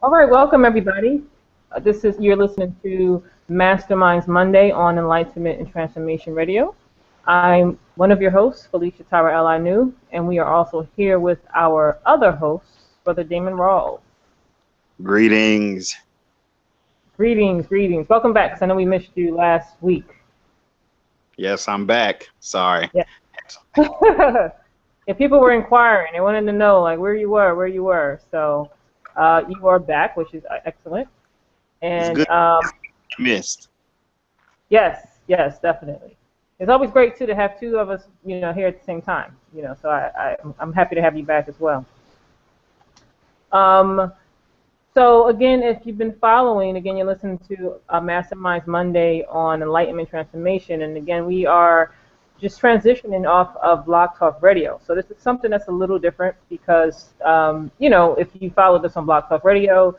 All right, welcome everybody. You're listening to Masterminds Monday on Enlightenment and Transformation Radio. I'm one of your hosts, Phylecia Tarael-ANU, and we are also here with our other host, Brother Damon Rawls. Greetings. Greetings, greetings. Welcome back, because I know we missed you last week. Yes, I'm back. Sorry. Yeah. If people were inquiring, they wanted to know like where you were. So you are back, which is excellent. And it's good. Missed. Yes, definitely. It's always great too to have two of us, here at the same time. So I'm happy to have you back as well. So again, if you've been following, again, you're listening to Masterminds Monday on Enlightenment Transformation, and again, we are just transitioning off of Blog Talk Radio. So this is something that's a little different because, if you followed us on Blog Talk Radio,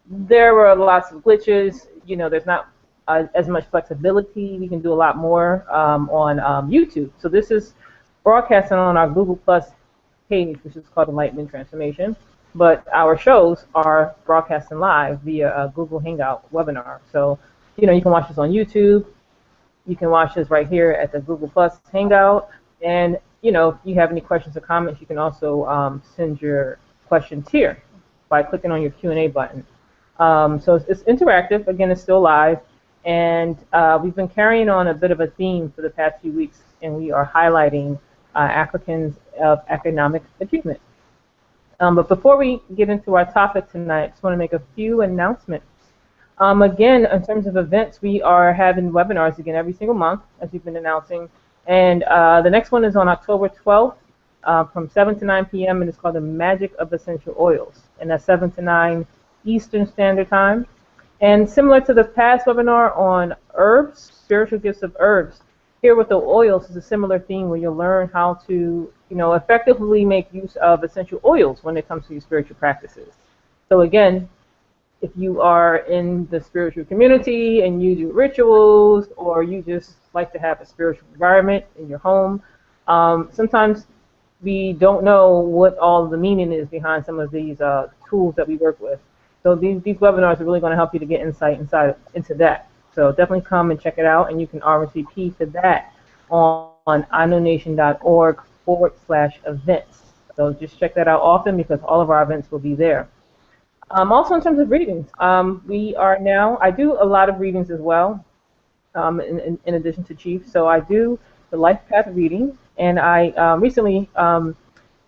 there were lots of glitches. There's not as much flexibility. We can do a lot more on YouTube. So this is broadcasting on our Google Plus page, which is called Enlightenment Transformation. But our shows are broadcasting live via a Google Hangout webinar. So, you can watch us on YouTube. You can watch us right here at the Google Plus Hangout. And, if you have any questions or comments, you can also send your questions here by clicking on your Q&A button. So it's interactive. Again, it's still live. And we've been carrying on a bit of a theme for the past few weeks, and we are highlighting Africans of economic achievement. But before we get into our topic tonight, I just want to make a few announcements. Again, in terms of events, we are having webinars again every single month, as we've been announcing. And the next one is on October 12th from 7 to 9 p.m., and it's called The Magic of Essential Oils. And that's 7 to 9 Eastern Standard Time. And similar to the past webinar on herbs, spiritual gifts of herbs, here with the oils is a similar theme where you'll learn how to, effectively make use of essential oils when it comes to your spiritual practices. So again, if you are in the spiritual community and you do rituals, or you just like to have a spiritual environment in your home, sometimes we don't know what all the meaning is behind some of these tools that we work with. So these webinars are really going to help you to get insight into that. So definitely come and check it out, and you can RSVP to that on inonation.org/events. So just check that out often because all of our events will be there. Also in terms of readings, I do a lot of readings as well, in addition to Chief. So I do the Life Path reading, and I recently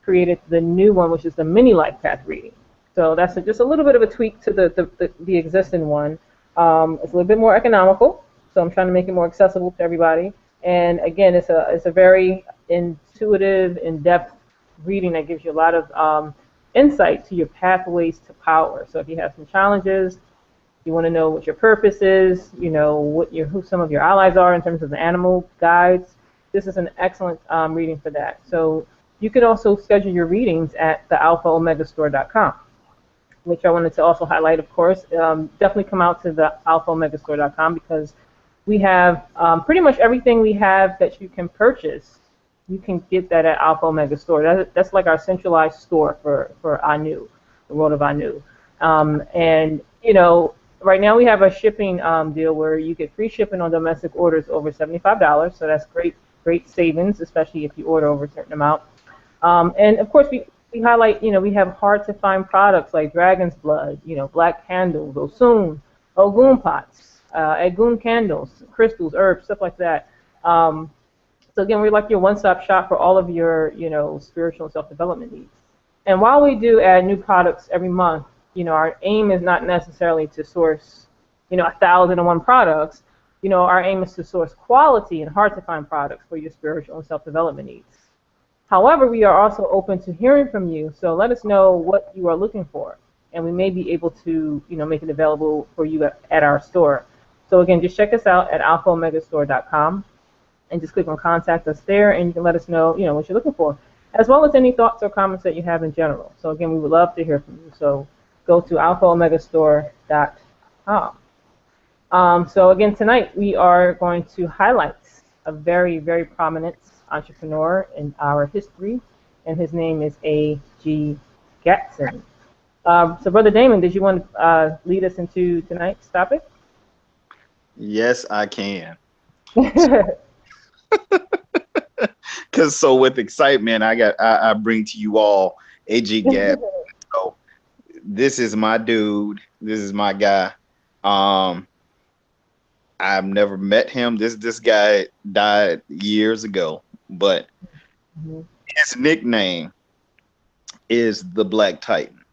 created the new one, which is the Mini Life Path reading. So that's just a little bit of a tweak to the existing one. It's a little bit more economical, so I'm trying to make it more accessible to everybody. And again, it's a very intuitive, in-depth reading that gives you a lot of insight to your pathways to power. So if you have some challenges, you want to know what your purpose is, who some of your allies are in terms of the animal guides, this is an excellent reading for that. So you can also schedule your readings at the alphaomegastore.com, which I wanted to also highlight, of course. Definitely come out to the alphaomegastore.com because we have pretty much everything we have that you can purchase. You can get that at Alpha Omega Store. That's like our centralized store for ANU, the world of ANU. And, right now we have a shipping deal where you get free shipping on domestic orders over $75. So that's great savings, especially if you order over a certain amount. And, of course, we highlight, we have hard-to-find products like Dragon's Blood, black candles, Osun, Ogun pots, Egun candles, crystals, herbs, stuff like that. So again, we're like your one-stop shop for all of your, spiritual and self-development needs. And while we do add new products every month, our aim is not necessarily to source, 1,001 products. Our aim is to source quality and hard-to-find products for your spiritual and self-development needs. However, we are also open to hearing from you, so let us know what you are looking for, and we may be able to, make it available for you at our store. So again, just check us out at alphaomegastore.com, and just click on Contact Us there, and you can let us know, what you're looking for, as well as any thoughts or comments that you have in general. So again, we would love to hear from you. So go to alphaomegastore.com. So again, tonight we are going to highlight a very, very prominent entrepreneur in our history, and his name is A.G. Gatson. So Brother Damon, did you want to lead us into tonight's topic? Yes, I can. Cause so with excitement, I bring to you all AG Gatson. So this is my dude. This is my guy. Um, I've never met him. This guy died years ago, but his nickname is the Black Titan.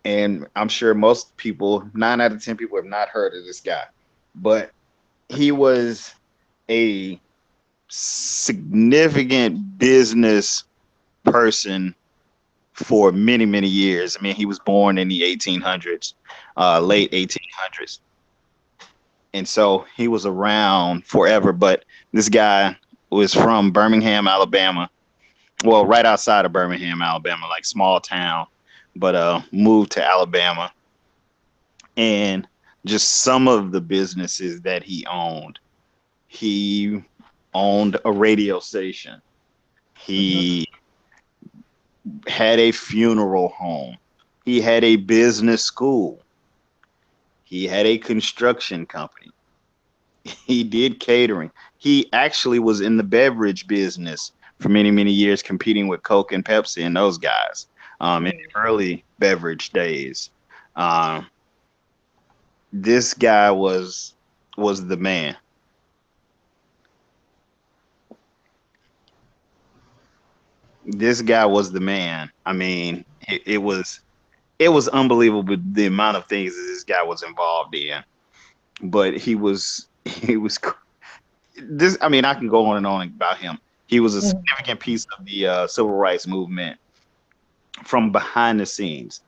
And I'm sure most people, 9 out of 10 people, have not heard of this guy. But he was a significant business person for many, many years. I mean, he was born in the 1800s, late 1800s. And so he was around forever. But this guy was from Birmingham, Alabama. Well, right outside of Birmingham, Alabama, like small town, but moved to Alabama. And just some of the businesses that he owned. He owned a radio station. He had a funeral home. He had a business school. He had a construction company. He did catering. He actually was in the beverage business for many, many years, competing with Coke and Pepsi and those guys in the early beverage days. This guy was the man. This guy was the man. I mean, it was unbelievable the amount of things that this guy was involved in. But he was this. I mean, I can go on and on about him. He was a significant piece of the civil rights movement from behind the scenes.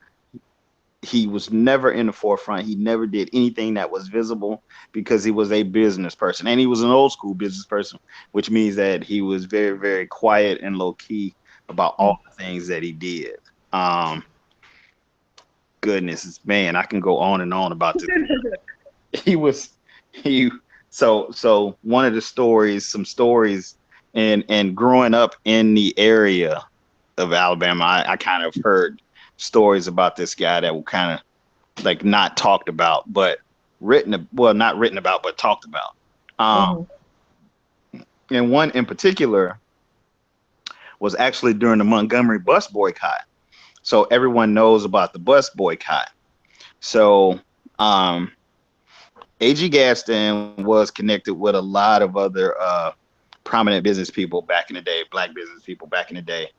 He was never in the forefront. He never did anything that was visible because he was a business person, and he was an old school business person, which means that he was very, very quiet and low key about all the things that he did. Goodness, man, I can go on and on about this. So one of the stories, some stories, and growing up in the area of Alabama, I kind of heard stories about this guy that were kind of like not talked about, but not written about, but talked about. And one in particular was actually during the Montgomery bus boycott. So everyone knows about the bus boycott. So A.G. Gatson was connected with a lot of other prominent business people back in the day, black business people back in the day.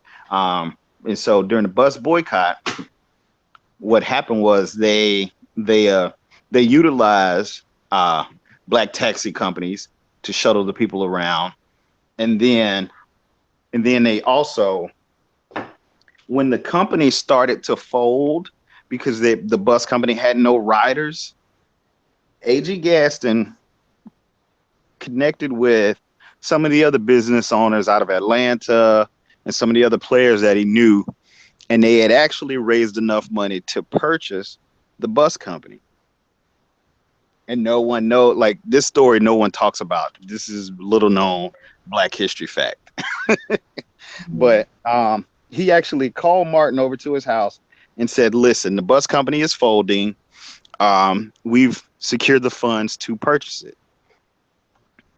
And so during the bus boycott, what happened was they utilized black taxi companies to shuttle the people around, and then they also, when the company started to fold because the bus company had no riders, A.G. Gatson connected with some of the other business owners out of Atlanta and some of the other players that he knew, and they had actually raised enough money to purchase the bus company. And no one like this story, no one talks about. This is little known Black history fact. But he actually called Martin over to his house and said, listen, the bus company is folding. We've secured the funds to purchase it.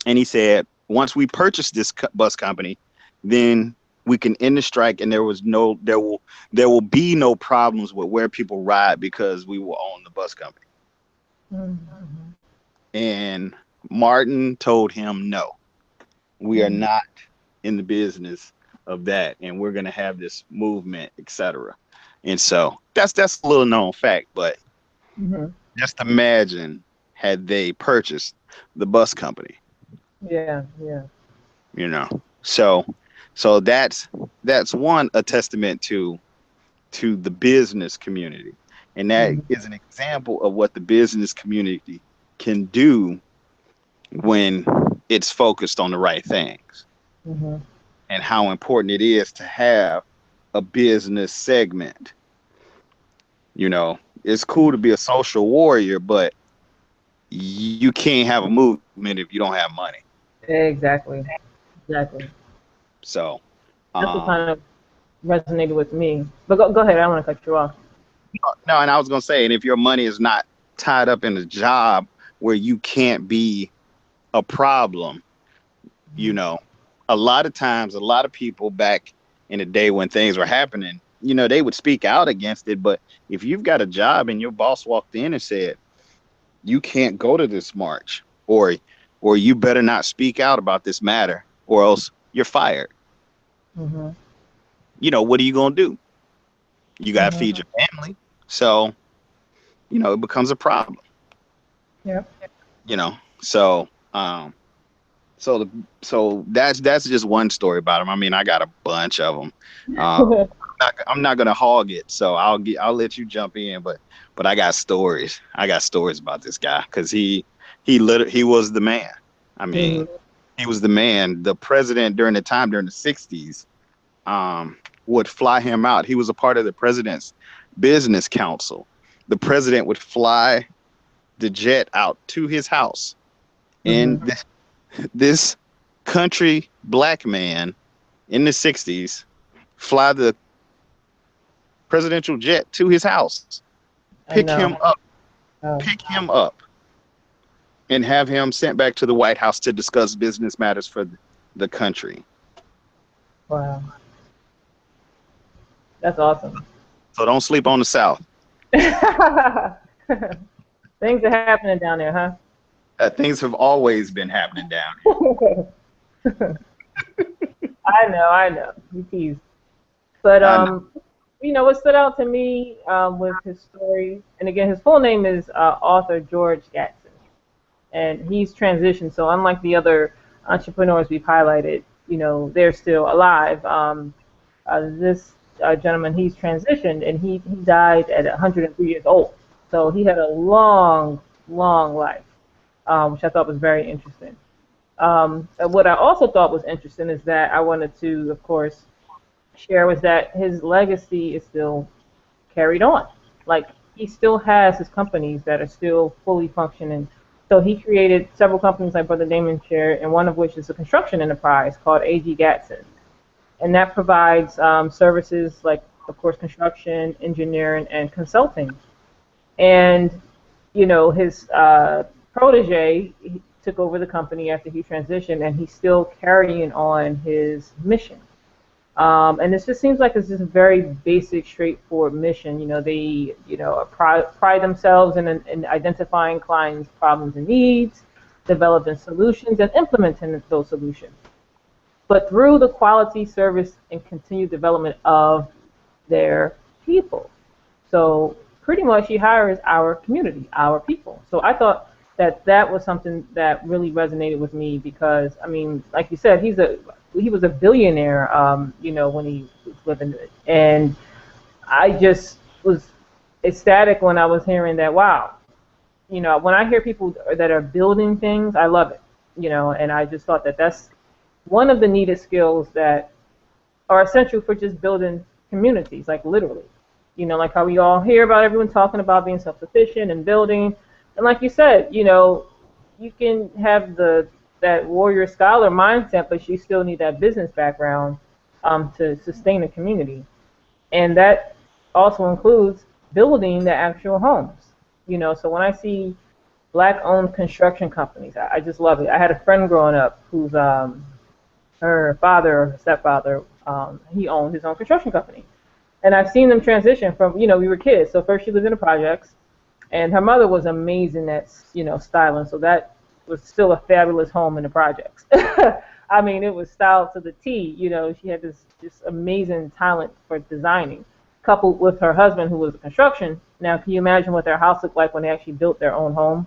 And he said, once we purchase this bus company, then we can end the strike, and there will be no problems with where people ride because we will own the bus company. And Martin told him, no, we are not in the business of that, and we're going to have this movement, etc. And so that's a little known fact, but just imagine had they purchased the bus company. Yeah. You know, so that's one, a testament to the business community, and that is an example of what the business community can do when it's focused on the right things, and how important it is to have a business segment. You know, it's cool to be a social warrior, but you can't have a movement if you don't have money. Exactly. So that's what kind of resonated with me. But go ahead. I don't want to cut you off. No, and I was gonna say, and if your money is not tied up in a job where you can't be a problem, you know, a lot of times, a lot of people back in the day when things were happening, you know, they would speak out against it. But if you've got a job and your boss walked in and said, you can't go to this march, or you better not speak out about this matter, or else you're fired. Mm-hmm. You know, what are you gonna do? You gotta Mm-hmm. feed your family. So, you know, it becomes a problem. Yeah. You know, so that's just one story about him. I mean, I got a bunch of them. I'm not gonna hog it, so I'll let you jump in, but I got stories. I got stories about this guy because he was the man. I mean, Mm-hmm. he was the man. The president during the 60s would fly him out. He was a part of the president's business council. The president would fly the jet out to his house, and Mm-hmm. this country black man in the 60s fly the presidential jet to his house, I know. Oh, pick him up, and have him sent back to the White House to discuss business matters for the country. wow. That's awesome. So don't sleep on the South. Things are happening down there, huh? Things have always been happening down I know. You tease. But here. you know, what stood out to me with his story, and again, his full name is author George Gatson, and he's transitioned. So unlike the other entrepreneurs we've highlighted, you know, they're still alive. This gentleman, he's transitioned, and he died at 103 years old. So he had a long, long life, which I thought was very interesting. What I also thought was interesting is that I wanted to, of course, share was that his legacy is still carried on. Like, he still has his companies that are still fully functioning. So he created several companies like Brother Damon shared, and one of which is a construction enterprise called AG Gatson. And that provides services like, of course, construction, engineering, and consulting. And, you know, his protege he took over the company after he transitioned, and he's still carrying on his mission. And this just seems like it's just a very basic, straightforward mission. You know, they, you know, pride themselves in identifying clients' problems and needs, developing solutions, and implementing those solutions. But through the quality, service, and continued development of their people. So pretty much he hires our community, our people. So I thought that that was something that really resonated with me because, I mean, like you said, he was a billionaire, you know, when he was living, and I just was ecstatic when I was hearing that. Wow, you know, when I hear people that are building things, I love it, you know, and I just thought that that's one of the needed skills that are essential for just building communities, like literally. You know, like how we all hear about everyone talking about being self-sufficient and building. And like you said, you know, you can have that warrior scholar mindset, but you still need that business background to sustain a community. And that also includes building the actual homes. You know, so when I see black-owned construction companies, I just love it. I had a friend growing up whose her father or her stepfather, he owned his own construction company. And I've seen them transition from, you know, we were kids. So first she lived in the projects, and her mother was amazing at, you know, styling. So that was still a fabulous home in the projects. I mean, it was styled to the T. You know, she had this amazing talent for designing, coupled with her husband who was a construction. Now, can you imagine what their house looked like when they actually built their own home?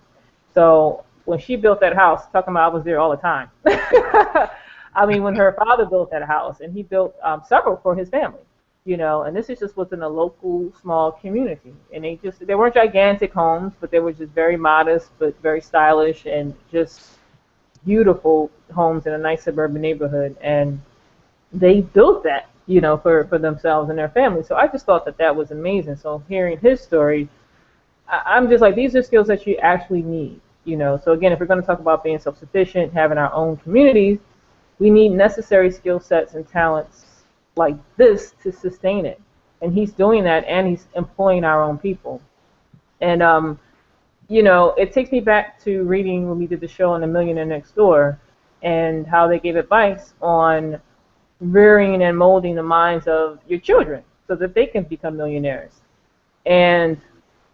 So when she built that house, talking about I was there all the time. I mean, when her father built that house, and he built several for his family, you know, and this is just within a local small community. And they weren't gigantic homes, but they were just very modest, but very stylish and just beautiful homes in a nice suburban neighborhood. And they built that, you know, for themselves and their family. So I just thought that that was amazing. So hearing his story, I'm just like, these are skills that you actually need, you know. So again, if we're going to talk about being self-sufficient, having our own communities, we need necessary skill sets and talents like this to sustain it. and he's doing that, and he's employing our own people. And you know, it takes me back to reading when we did the show on The Millionaire Next Door, and how they gave advice on rearing and molding the minds of your children so that they can become millionaires. And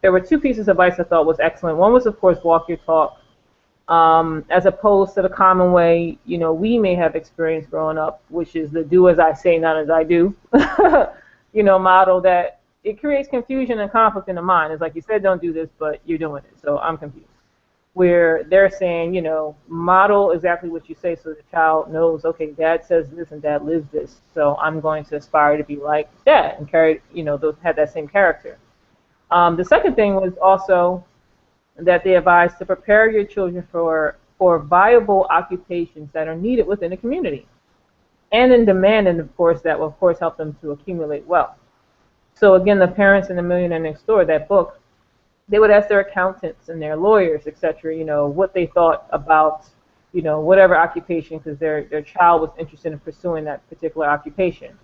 there were two pieces of advice I thought was excellent. One was, of course, walk your talk, as opposed to the common way, you know, we may have experienced growing up, which is the do as I say, not as I do, you know, model that it creates confusion and conflict in the mind. It's like, you said don't do this, but you're doing it, so I'm confused. Where they're saying, you know, model exactly what you say so the child knows, okay, dad says this and dad lives this, so I'm going to aspire to be like dad and carry, you know, those have that same character. The second thing was also that they advised to prepare your children for viable occupations that are needed within the community and in demand, and of course that will of course help them to accumulate wealth. So again, the parents in The Millionaire Next Door, that book, they would ask their accountants and their lawyers, etc., you know, what they thought about, you know, whatever occupation, because their child was interested in pursuing that particular occupation.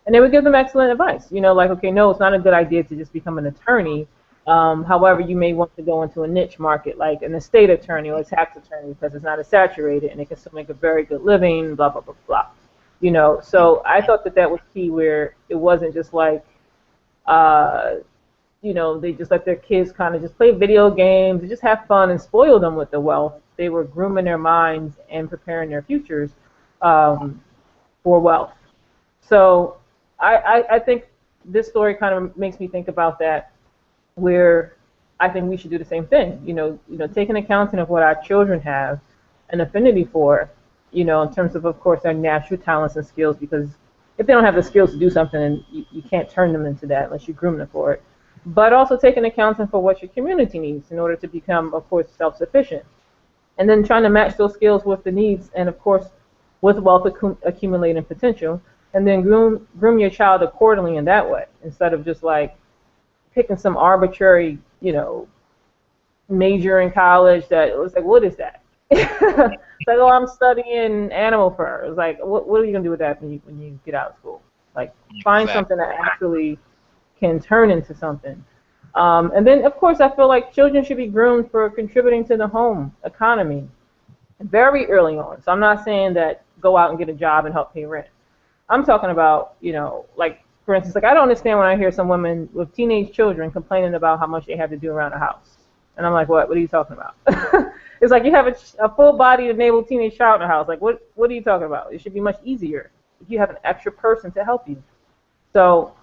And they would give them excellent advice, you know, like, okay, no, it's not a good idea to just become an attorney. However, you may want to go into a niche market like an estate attorney or a tax attorney because it's not as saturated and it can still make a very good living, blah, blah, blah, blah. You know, so I thought that that was key, where it wasn't just like, you know, they just let their kids kind of just play video games and just have fun and spoil them with the wealth. They were grooming their minds and preparing their futures for wealth. So I think this story kind of makes me think about that, where I think we should do the same thing. You know, take an accounting of what our children have an affinity for, you know, in terms of course, their natural talents and skills, because if they don't have the skills to do something, you can't turn them into that unless you groom them for it. But also take an accounting for what your community needs in order to become, of course, self-sufficient. And then trying to match those skills with the needs and, of course, with wealth accumulating potential, and then groom your child accordingly in that way, instead of just like picking some arbitrary, you know, major in college that it was like, what is that? It's like, oh, I'm studying animal fur. It's like, what are you gonna do with that when you get out of school? Like, find something that actually can turn into something. And then, of course, I feel like children should be groomed for contributing to the home economy very early on. So I'm not saying that go out and get a job and help pay rent. I'm talking about, you know, like, for instance, like, I don't understand when I hear some women with teenage children complaining about how much they have to do around the house. And I'm like, what are you talking about? It's like you have a full-bodied enabled teenage child in the house. Like, what are you talking about? It should be much easier if you have an extra person to help you. So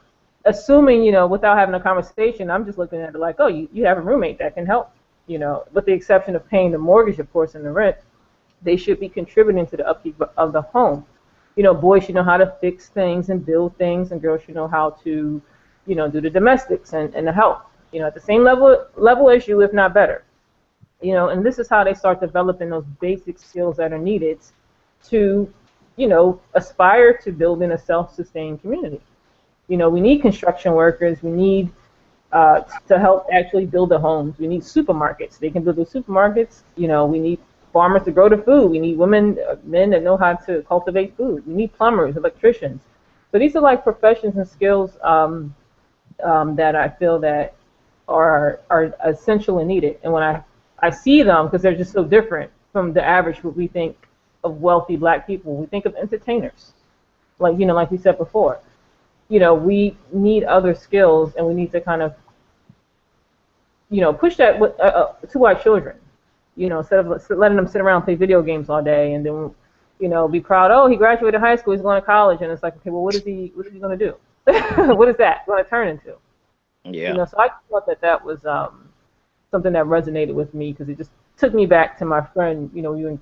assuming, you know, without having a conversation, I'm just looking at it like, oh, you have a roommate that can help, you know, with the exception of paying the mortgage, of course, and the rent. They should be contributing to the upkeep of the home. You know, boys should know how to fix things and build things, and girls should know how to, you know, do the domestics and the health, you know, at the same level as you, if not better. You know, and this is how they start developing those basic skills that are needed to, you know, aspire to building a self-sustained community. You know, we need construction workers. We need to help actually build the homes. We need supermarkets. They can build the supermarkets. You know, we need farmers to grow the food. We need women, men that know how to cultivate food. We need plumbers, electricians. So these are like professions and skills that I feel that are essential and needed. And when I see them, because they're just so different from the average what we think of wealthy black people, we think of entertainers. Like, you know, like we said before, you know, we need other skills, and we need to kind of, you know, push that to our children. You know, instead of letting them sit around and play video games all day, and then, you know, be proud, oh, he graduated high school, he's going to college, and it's like, okay, well, what is he going to do? What is that going to turn into? Yeah. You know, so I thought that was something that resonated with me, because it just took me back to my friend, you know, we were in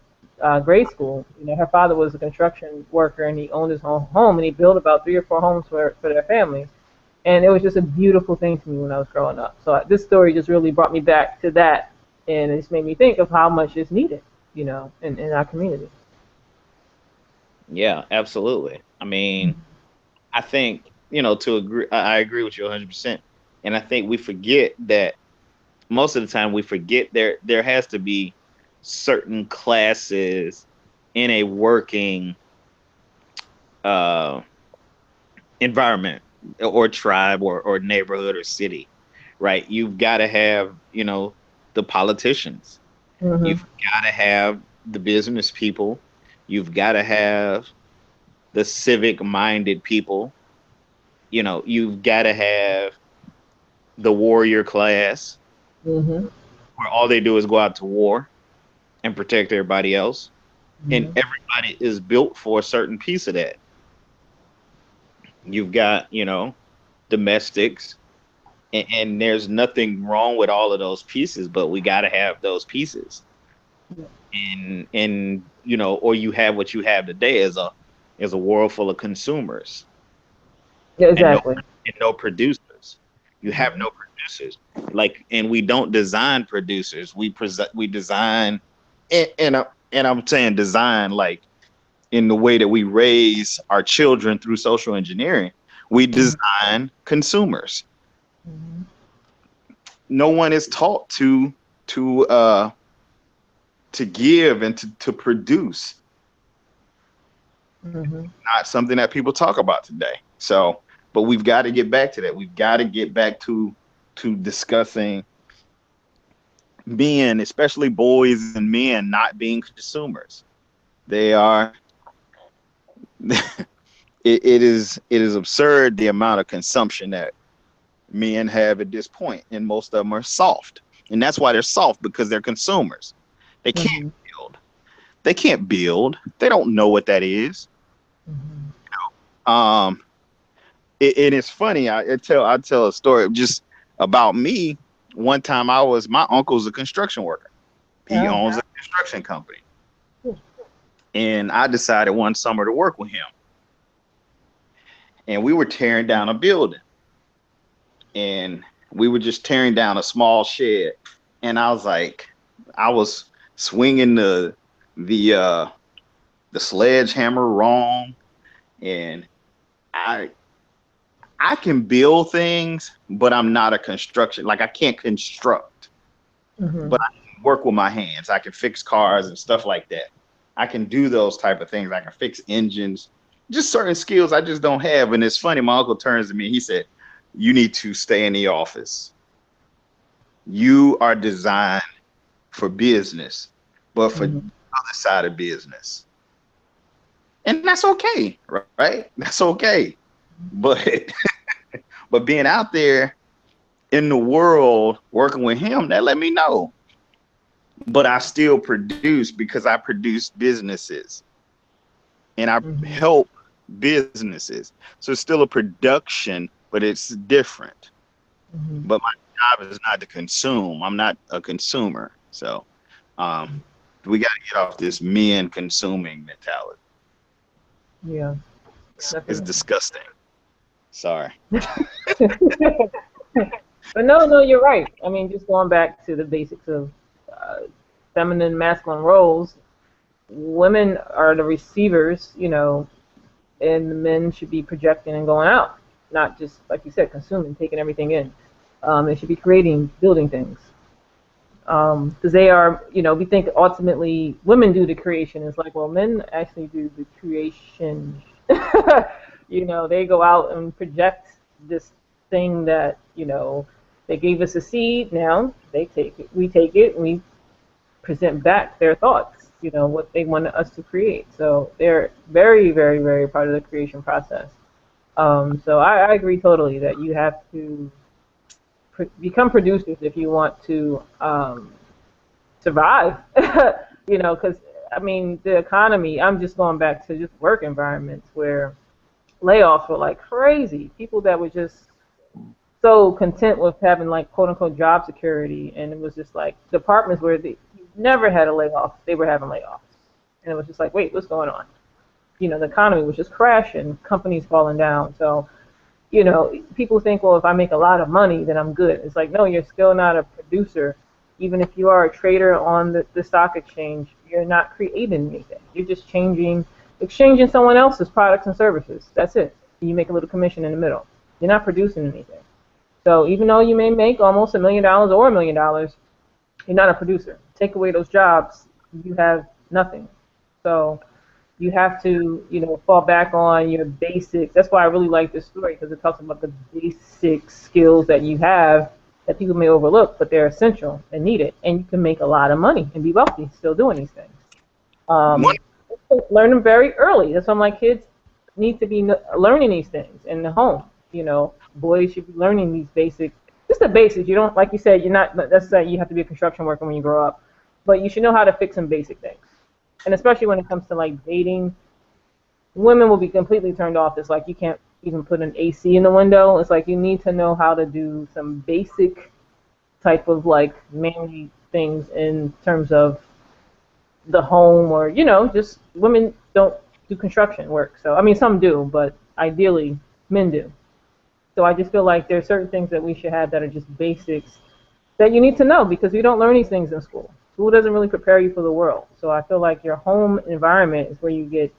grade school. You know, her father was a construction worker, and he owned his own home, and he built about 3 or 4 homes for their family. And it was just a beautiful thing to me when I was growing up. So this story just really brought me back to that, and it just made me think of how much is needed, you know, in our community. Yeah, absolutely. I mean, I think, you know, I agree with you 100%. And I think we forget that most of the time we forget there has to be certain classes in a working environment or tribe or neighborhood or city, right? You've got to have, the politicians. Mhm. You've got to have the business people. You've got to have the civic minded people. You've got to have the warrior class Mhm. where all they do is go out to war and protect everybody else. And Mhm. everybody is built for a certain piece of that. You've got, domestics, and there's nothing wrong with all of those pieces, but we got to have those pieces. And or you have what you have today as a world full of consumers Yeah, and no exactly. and no producers. You have Mhm. no producers. Like, and we don't design producers. We design, and I'm saying design like in the way that we raise our children through social engineering. We Mhm. design consumers. Mhm. No one is taught to uh to give and to produce. Mhm. Not something that people talk about today. So, but we've got to get back to that. We've got to get back to discussing men, especially boys and men, not being consumers. They are. It is absurd the amount of consumption that men have at this point, and most of them are soft, and that's why they're soft, because they're consumers. They can't Mhm. build. They can't build. They don't know what that is. Mhm. Um, and it's funny. I tell a story just about me. One time, my uncle's a construction worker. He Yeah. owns a construction company, Yeah. and I decided one summer to work with him. And we were tearing down a building, and we were just tearing down a small shed. And I was swinging the uh, the sledgehammer wrong, and I I can build things, but I'm not a construction. Like, I can't construct, but Mhm. I can work with my hands. I can fix cars and stuff like that. I can do those type of things. I can fix engines. Just certain skills I just don't have. And it's funny. My uncle turns to me. He said, "You need to stay in the office. You are designed for business, but for the Mhm. other side of business, and that's okay, right? That's okay. But but being out there in the world working with him, that let me know. But I still produce because I produce businesses and I Mhm. help businesses. So it's still a production, but it's different. Mhm. But my job is not to consume. I'm not a consumer. So um, we got to get off this men consuming mentality. Yeah. It's Definitely. disgusting. Sorry. But no, no, you're right. I mean, just going back to the basics of uh, feminine, masculine roles, women are the receivers, and the men should be projecting and going out, not just like you said, consuming, taking everything in. They should be creating, building things. Because they are, we think ultimately women do the creation. It's like, well, men actually do the creation. They go out and project this thing that, they gave us a seed. Now they take it, we take it, and we present back their thoughts, what they want us to create. So they're very, very, very part of the creation process. So I agree totally that you have to become producers if you want to survive. Because I mean, the economy. I'm just going back to just work environments where layoffs were like crazy. People that were just so content with having like quote unquote job security, and it was just like departments where they never had a layoff, they were having layoffs, and it was just like, wait, what's going on? The economy was just crashing, companies falling down. So people think, well, if I make a lot of money, then I'm good. It's like, no, you're still not a producer. Even if you are a trader on the stock exchange, you're not creating anything. You're just exchanging someone else's products and services. That's it. You make a little commission in the middle. You're not producing anything. So even though you may make almost $1 million or $1 million, you're not a producer. Take away those jobs, you have nothing. So You have to, fall back on your basics. That's why I really like this story, because it talks about the basic skills that you have that people may overlook, but they're essential and needed. And you can make a lot of money and be wealthy still doing these things. One, Learn them very early. That's why my kids need to be learning these things in the home. Boys should be learning these basic, just the basics. You don't, like you said, you're not necessarily you have to be a construction worker when you grow up, but you should know how to fix some basic things. And especially when it comes to like dating, women will be completely turned off. It's like you can't even put an AC in the window. It's like you need to know how to do some basic type of like manly things in terms of the home, or just women don't do construction work. So I mean, some do, but ideally men do. So I just feel like there's certain things that we should have that are just basics that you need to know, because we don't learn these things in school. School doesn't really prepare you for the world. So I feel like your home environment is where you get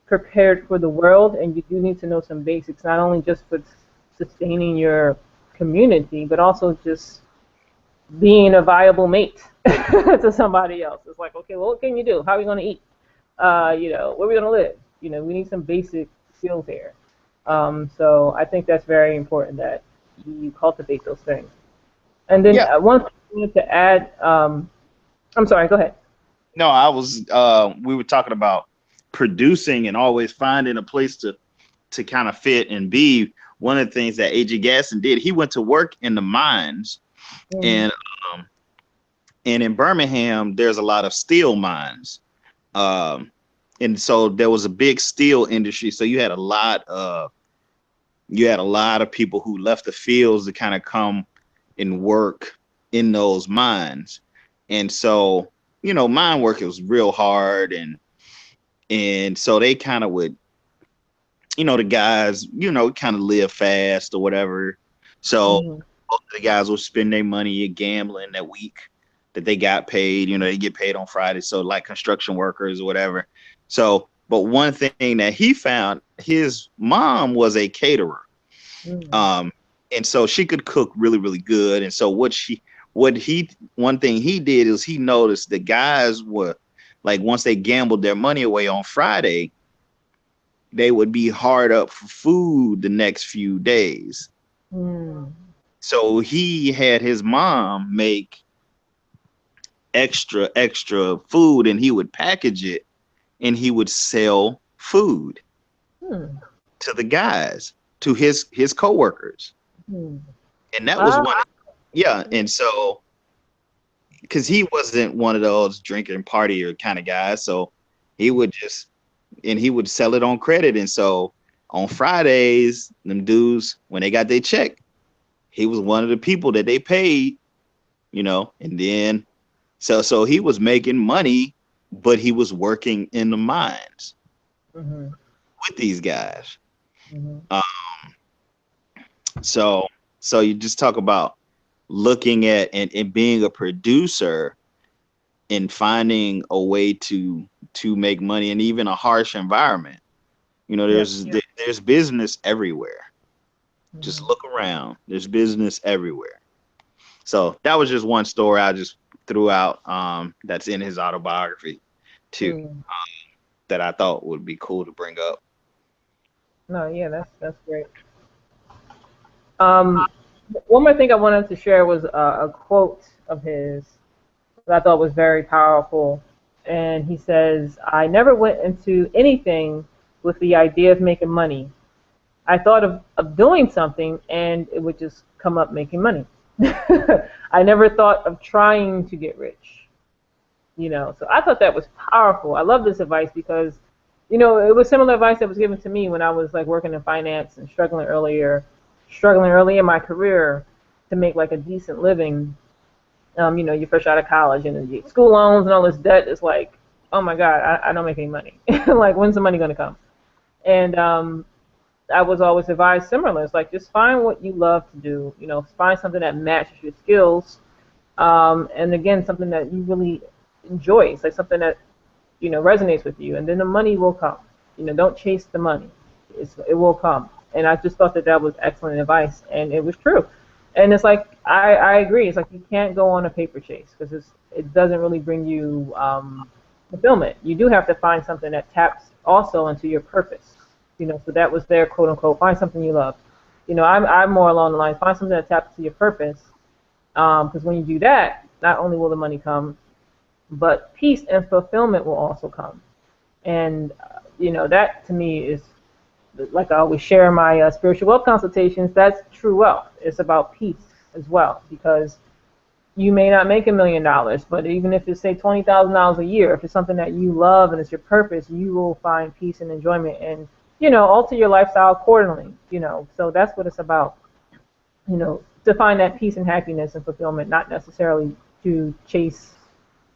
prepared for the world, and you do need to know some basics, not only just for sustaining your community, but also just being a viable mate to somebody else. It's like, okay, well, what can you do? How are we going to eat? Where are we going to live? We need some basic skills here. So I think that's very important that you cultivate those things. And then yeah. one thing I wanted to add, I'm sorry, go ahead. No, we were talking about producing and always finding a place to kind of fit and be. One of the things that A.J. Gatson did, he went to work in the mines, and in Birmingham, there's a lot of steel mines. And so there was a big steel industry. So you had a lot of people who left the fields to kind of come and work in those mines. And so, mine work, it was real hard, and so they kind of would, the guys, kind of live fast or whatever. So most of the guys would spend their money gambling that week that they got paid. They get paid on Friday. So like construction workers or whatever. So, but one thing that he found, his mom was a caterer. And so she could cook really, really good. And so one thing he did is he noticed the guys were like, once they gambled their money away on Friday, they would be hard up for food the next few days. So he had his mom make extra food, and he would package it, and he would sell food to the guys, to his coworkers. And that was one. Yeah. And so, because he wasn't one of those drinking partier kind of guys, so he would sell it on credit. And so on Fridays, them dudes, when they got their check, he was one of the people that they paid, and then so he was making money, but he was working in the mines with these guys. So you just talk about looking at and being a producer and finding a way to make money in even a harsh environment. There's business everywhere. Just look around. There's business everywhere. So that was just one story I just threw out that's in his autobiography too, that I thought would be cool to bring up. No, yeah, that's great. One more thing I wanted to share was a quote of his that I thought was very powerful. And he says, "I never went into anything with the idea of making money. I thought of doing something, and it would just come up making money. I never thought of trying to get rich." So I thought that was powerful. I love this advice because, it was similar advice that was given to me when I was like working in finance and struggling early in my career to make like a decent living. You're fresh out of college and the school loans and all this debt is like, oh my God, I don't make any money. Like, when's the money going to come? And I was always advised similar. It's like, just find what you love to do. Find something that matches your skills. And again, something that you really enjoy. It's like something that, resonates with you. And then the money will come. Don't chase the money. It will come. And I just thought that was excellent advice. And it was true. And it's like, I agree. It's like you can't go on a paper chase because it doesn't really bring you fulfillment. You do have to find something that taps also into your purpose. So that was their quote unquote, find something you love. I'm more along the lines, find something that taps into your purpose. Because when you do that, not only will the money come, but peace and fulfillment will also come. And, that to me is, like I always share in my spiritual wealth consultations, that's true wealth. It's about peace as well, because you may not make $1 million, but even if it's, say, $20,000 a year, if it's something that you love and it's your purpose, you will find peace and enjoyment and, alter your lifestyle accordingly, So that's what it's about, to find that peace and happiness and fulfillment, not necessarily to chase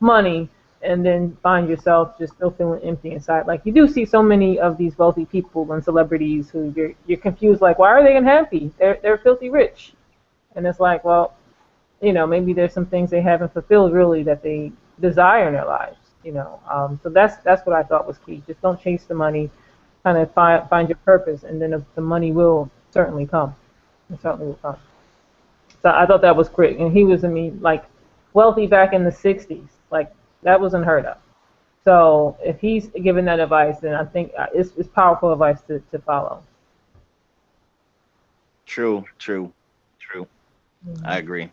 money and then find yourself just still feeling empty inside. Like, you do see so many of these wealthy people and celebrities who you're confused, like, why are they unhappy? They're filthy rich. And it's like, well, maybe there's some things they haven't fulfilled really that they desire in their lives, So that's what I thought was key. Just don't chase the money, kind of find your purpose, and then the money will certainly come. It certainly will come. So I thought that was great. And he was, like, wealthy back in the 60s. Like, that was unheard of. So if he's giving that advice, then I think it's powerful advice to follow. True. Mm-hmm. I agree.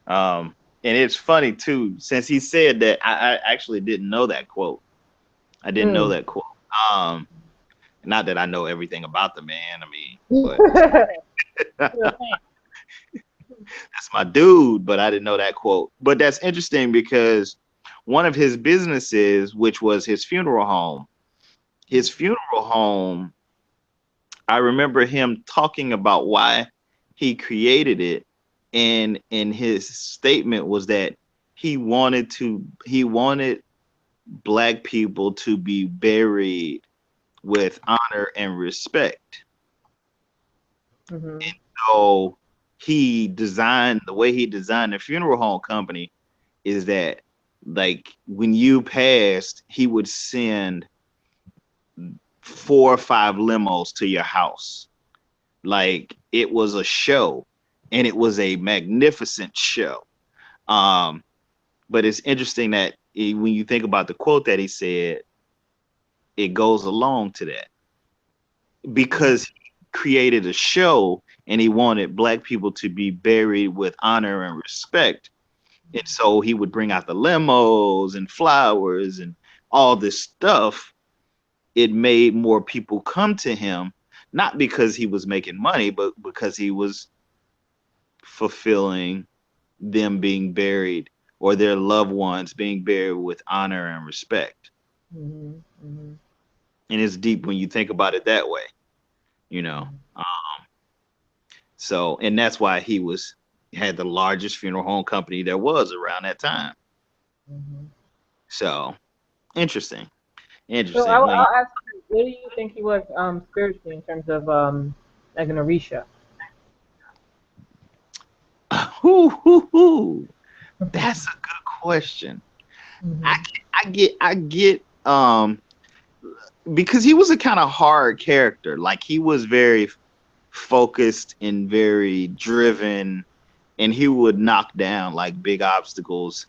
And it's funny too, since he said that, I actually didn't know that quote. I didn't know that quote. Not that I know everything about the man. But that's my dude. But I didn't know that quote. But that's interesting because one of his businesses, which was his funeral home, I remember him talking about why he created it. And his statement was that he wanted Black people to be buried with honor and respect. Mm-hmm. And so the way he designed the funeral home company is that, like, when you passed, he would send 4 or 5 limos to your house. Like, it was a show, and it was a magnificent show. But it's interesting that when you think about the quote that he said, it goes along to that, because he created a show and he wanted Black people to be buried with honor and respect. And so he would bring out the limos and flowers and all this stuff. It made more people come to him, not because he was making money, but because he was fulfilling them being buried, or their loved ones being buried with honor and respect. Mm-hmm. Mm-hmm. And it's deep when you think about it that way, So, and that's why he had the largest funeral home company there was around that time. Mm-hmm. So, interesting. So I'll ask you, what do you think he was spiritually in terms of like an Orisha? That's a good question. Mm-hmm. I get because he was a kind of hard character. Like, he was very focused and very driven, and he would knock down like big obstacles.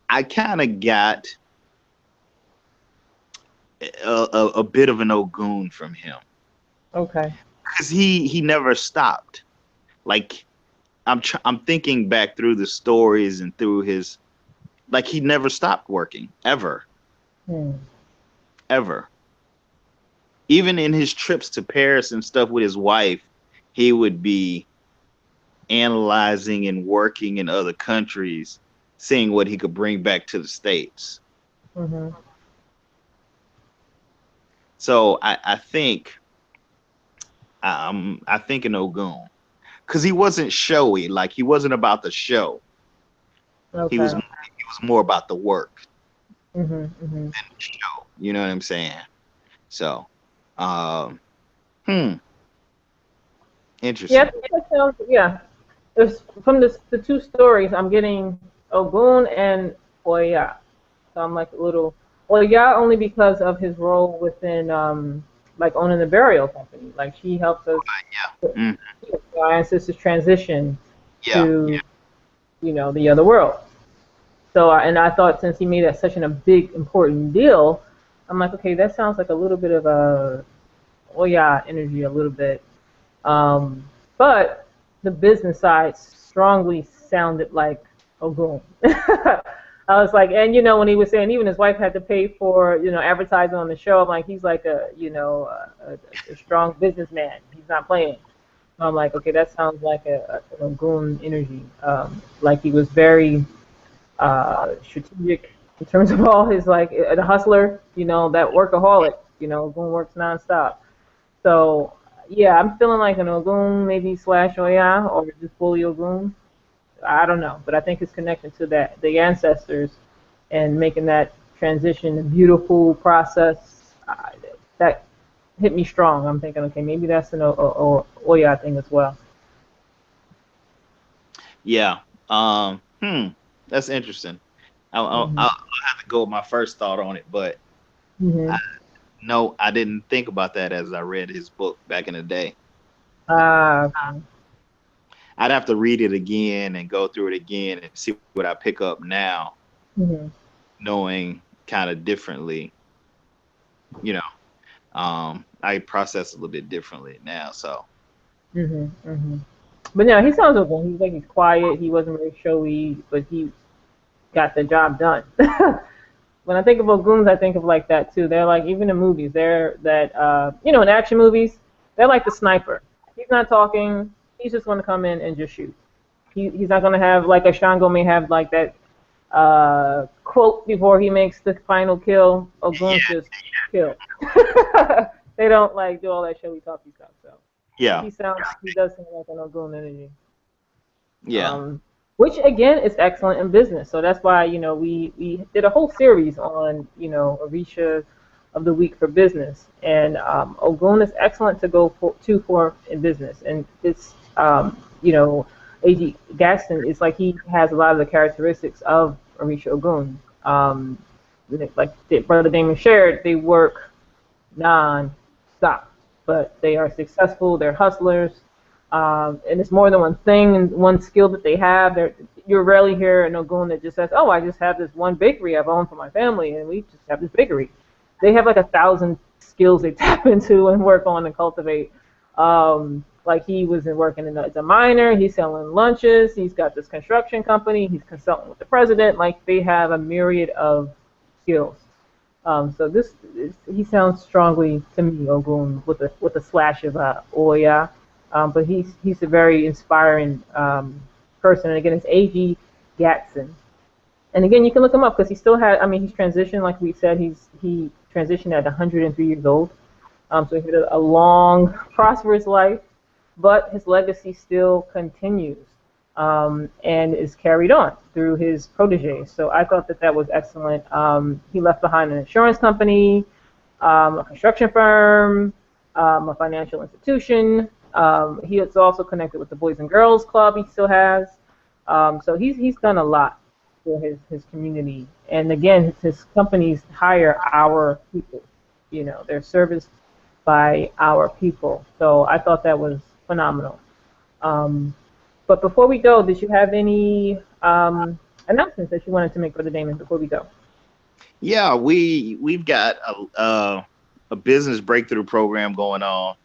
I kind of got a bit of an Ogun from him. Okay. Because he never stopped. Like, I'm thinking back through the stories and through his, like, he never stopped working ever. Ever. Even in his trips to Paris and stuff with his wife, he would be analyzing and working in other countries, seeing what he could bring back to the States. Mm-hmm. So I think an Ogun, because he wasn't showy. Like, he wasn't about the show. Okay. He was more about the work Mm-hmm. Mm-hmm. than the show. You know what I'm saying? So, interesting. Yeah, I think that sounds, yeah. From the two stories, I'm getting Ogun and Oya. So I'm like a little Oya only because of his role within like owning the burial company. Like, she helps us, Mm. our ancestors transition Yeah. to the other world. So, and I thought since he made that such a big, important deal, I'm like, okay, that sounds like a little bit of a, oh yeah, energy a little bit. Um, but the business side strongly sounded like Ogun. I was like, and when he was saying even his wife had to pay for, advertising on the show, I'm like, he's like a strong businessman. He's not playing. So I'm like, okay, that sounds like an Ogun energy. Like he was very strategic in terms of all his like a hustler, that workaholic, Ogun works nonstop. So yeah, I'm feeling like an Ogun maybe slash Oya or just fully Ogun. I don't know, but I think it's connected to that the ancestors and making that transition a beautiful process. That hit me strong. I'm thinking, okay, maybe that's an Oya thing as well. Yeah. That's interesting. I'll Hmm. have to go with my first thought on it, but Hmm. I, no, I didn't think about that as I read his book back in the day. Okay. I'd have to read it again and go through it again and see what I pick up now, Hmm. knowing kind of differently. You know, I process a little bit differently now. So Hmm. Hmm. But no, he sounds okay. He's like he's quiet. He wasn't very showy, but he got the job done. When I think of Oguns, I think of like that too. They're like even in movies, they're that in action movies, they're like the sniper. He's not talking. He's just going to come in and just shoot. He's not going to have like a Shango may have like that quote before he makes the final kill. Oguns just kill. They don't like do all that showy talky stuff. So yeah, he does sound like an Ogun energy. yeah, um, which again is excellent in business. So that's why we did a whole series on Orisha of the week for business, and Ogun is excellent to go for in business, and it's A.G. Gatson is like he has a lot of the characteristics of Orisha Ogun. Like Brother Damon shared, they work non-stop, but they are successful. They're hustlers, and it's more than one thing and one skill that they have. You're rarely hear an Ogun that just says, "Oh, I just have this one bakery I've owned for my family, and we just have this bakery." They have like 1,000 skills they tap into and work on and cultivate. Like he was working as a miner. He's selling lunches. He's got this construction company. He's consulting with the president. Like they have a myriad of skills. So he sounds strongly to me Ogun with a slash of Oya, but he's a very inspiring person. And again, it's A.G. Gatson. And again, you can look him up because he still had. I mean, he's transitioned like we said. He transitioned at 103 years old. So he had a long, prosperous life, but his legacy still continues and is carried on through his proteges. So I thought that was excellent. He left behind an insurance company, a construction firm, a financial institution. He is also connected with the Boys and Girls Club. He still has. So he's done a lot for his community. And again, his companies hire our people. They're serviced by our people. So I thought that was phenomenal. Um, but before we go, did you have any announcements that you wanted to make, Brother Damon, before we go? yeah. We've got a business breakthrough program going on,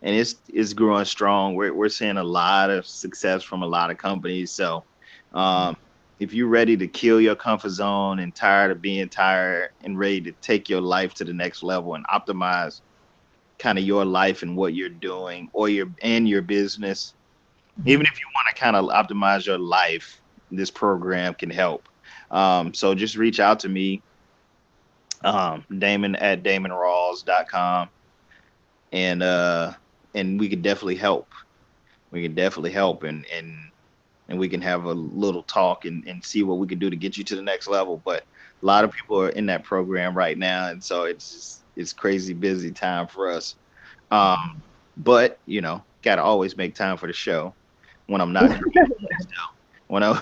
and it's growing strong. We're seeing a lot of success from a lot of companies. So, if you're ready to kill your comfort zone and tired of being tired and ready to take your life to the next level and optimize kind of your life and what you're doing or your business, even if you want to kind of optimize your life, this program can help. So just reach out to me, Damon at damonrawls.com, and we could definitely help. We can definitely help, and we can have a little talk and see what we can do to get you to the next level. But a lot of people are in that program right now, and so it's crazy busy time for us. Um, but gotta always make time for the show when I'm not when I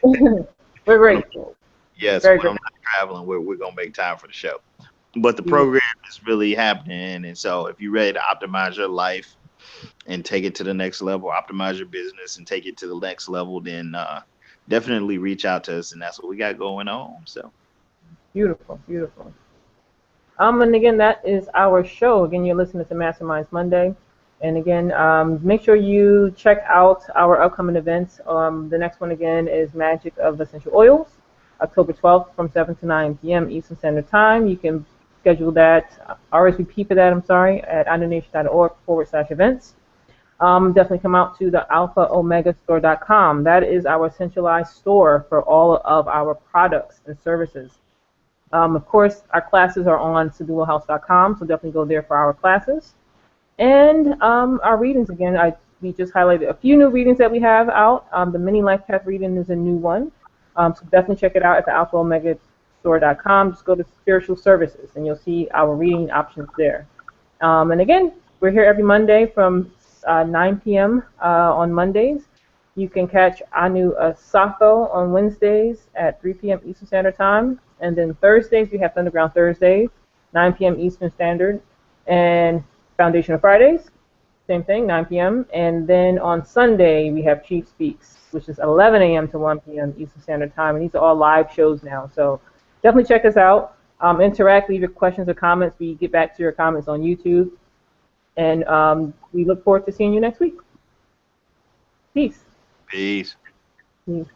We're when I'm, grateful. yes, Very when I'm grateful. not traveling, we're gonna make time for the show. But the program is really happening, and so if you're ready to optimize your life and take it to the next level, optimize your business and take it to the next level, then definitely reach out to us, and that's what we got going on. So Beautiful, beautiful. And again, that is our show. Again, you're listening to Masterminds Monday. And again, make sure you check out our upcoming events. The next one, again, is Magic of Essential Oils, October 12th from 7 to 9 p.m. Eastern Standard Time. You can schedule that, RSVP for that, at inonation.org/events. Definitely come out to the alphaomegastore.com. That is our centralized store for all of our products and services. Of course, our classes are on sedulohouse.com, so definitely go there for our classes. And our readings, again, we just highlighted a few new readings that we have out. The mini life path reading is a new one, so definitely check it out at the alphaomegastore.com. Just go to spiritual services, and you'll see our reading options there. And again, we're here every Monday from 9 p.m. On Mondays. You can catch Anu Asako on Wednesdays at 3 p.m. Eastern Standard Time. And then Thursdays, we have Thunderground Thursdays, 9 p.m. Eastern Standard. And Foundational Fridays, same thing, 9 p.m. And then on Sunday, we have Chief Speaks, which is 11 a.m. to 1 p.m. Eastern Standard Time. And these are all live shows now. So definitely check us out. Interact, leave your questions or comments. We get back to your comments on YouTube. And we look forward to seeing you next week. Peace. peace. Peace.